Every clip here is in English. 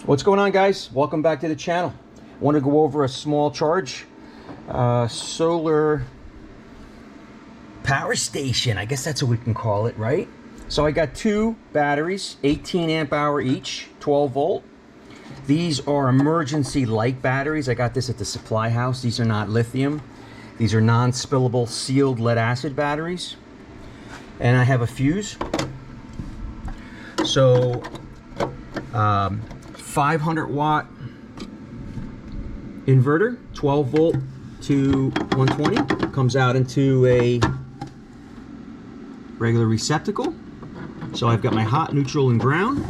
What's going on, guys? Welcome back to the channel. I want to go over a small charge solar power station. I guess that's what we can call it, right? So I got two batteries, 18 amp hour each, 12 volt. These are emergency light batteries. I got this at the supply house. These are not lithium. These are non-spillable sealed lead acid batteries. And I have a fuse. So 500 watt inverter, 12 volt to 120, comes out into a regular receptacle. So I've got my hot, neutral, and ground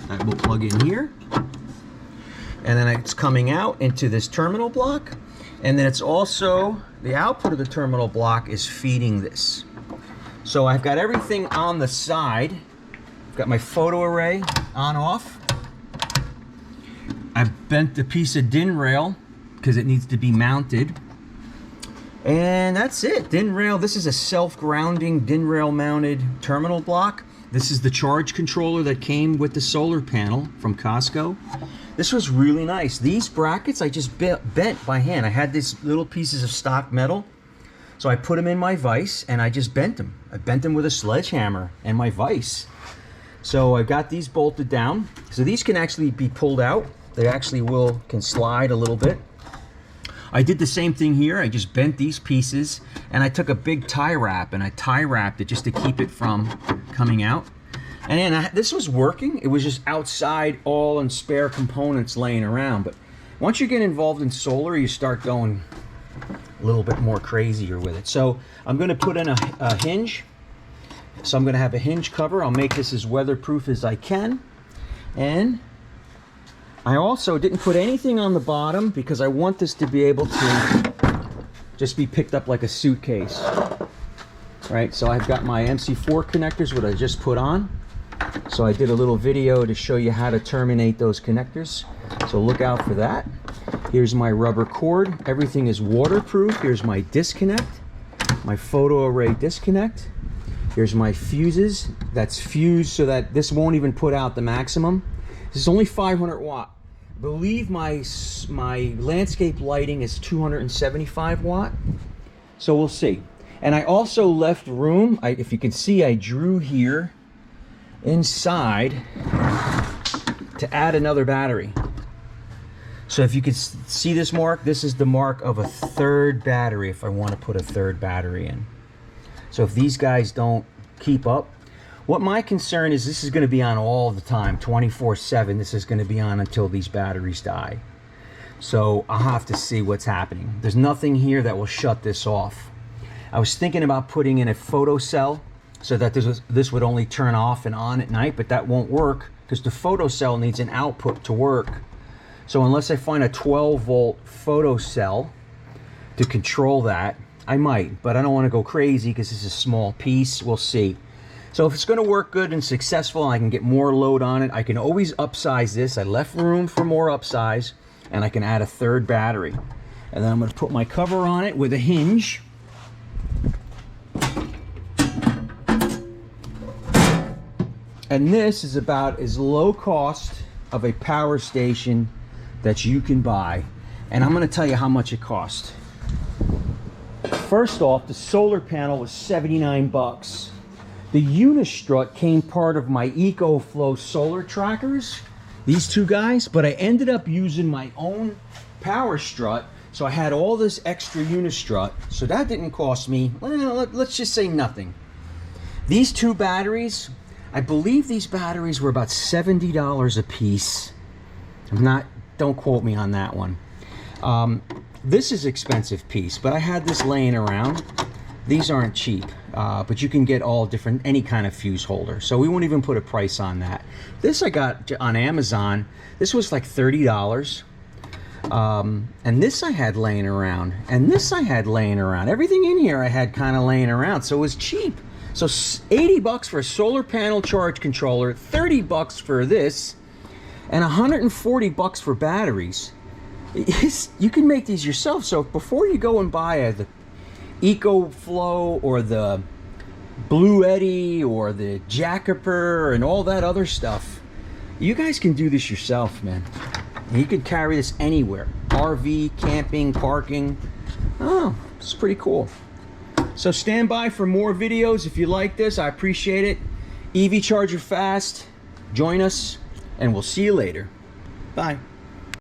that will plug in here, and then it's coming out into this terminal block, and then it's also the output of the terminal block is feeding this. So I've got everything on the side. I've got my photo array on off. I bent a piece of DIN rail because it needs to be mounted. And that's it, DIN rail. This is a self-grounding DIN rail mounted terminal block. This is the charge controller that came with the solar panel from Costco. This was really nice. These brackets I just bent by hand. I had these little pieces of stock metal. So I put them in my vise and I just bent them. I bent them with a sledgehammer and my vise. So I got these bolted down. So these can actually be pulled out. They actually can slide a little bit. I did the same thing here. I just bent these pieces and I took a big tie wrap and I tie wrapped it just to keep it from coming out. And then this was working. It was just outside all and spare components laying around. But once you get involved in solar, you start going a little bit more crazier with it. So I'm going to put in a hinge. So I'm going to have a hinge cover. I'll make this as weatherproof as I can. And I also didn't put anything on the bottom because I want this to be able to just be picked up like a suitcase. Right, so I've got my MC4 connectors, what I just put on. So I did a little video to show you how to terminate those connectors. So look out for that. Here's my rubber cord. Everything is waterproof. Here's my disconnect, my photo array disconnect. Here's my fuses. That's fused so that this won't even put out the maximum. This is only 500 watt. I believe my landscape lighting is 275 watt. So we'll see. And I also left room. If you can see, I drew here inside to add another battery. So if you can see this mark, this is the mark of a third battery if I want to put a third battery in. So if these guys don't keep up, what my concern is, this is going to be on all the time, 24/7. This is going to be on until these batteries die. So I'll have to see what's happening. There's nothing here that will shut this off. I was thinking about putting in a photo cell so that this would only turn off and on at night, but that won't work because the photo cell needs an output to work. So unless I find a 12 volt photo cell to control that, I might, but I don't want to go crazy because it's a small piece. We'll see. So if it's going to work good and successful and I can get more load on it, I can always upsize this. I left room for more upsize, and I can add a third battery. And then I'm going to put my cover on it with a hinge. And this is about as low cost of a power station that you can buy. And I'm going to tell you how much it cost. First off, the solar panel was 79 bucks. The Unistrut came part of my ecoflow solar trackers, these two guys, but I ended up using my own power strut, so I had all this extra Unistrut, so that didn't cost me, well, let's just say nothing. These two batteries, I believe these batteries were about $70 a piece. Don't quote me on that one. This is expensive piece, but I had this laying around. These aren't cheap, but you can get all different, any kind of fuse holder. So we won't even put a price on that. This I got on Amazon. This was like $30. And this I had laying around. And this I had laying around. Everything in here I had kind of laying around. So it was cheap. So 80 bucks for a solar panel charge controller, 30 bucks for this, and 140 bucks for batteries. You can make these yourself. So before you go and buy the ecoflow or the bluetti or the jackiper and all that other stuff, You guys can do this yourself, man. You could carry this anywhere. RV, camping, parking. Oh, it's pretty cool. So stand by for more videos if you like this. I appreciate it. EV Charger Fast. Join us, and we'll see you later. Bye.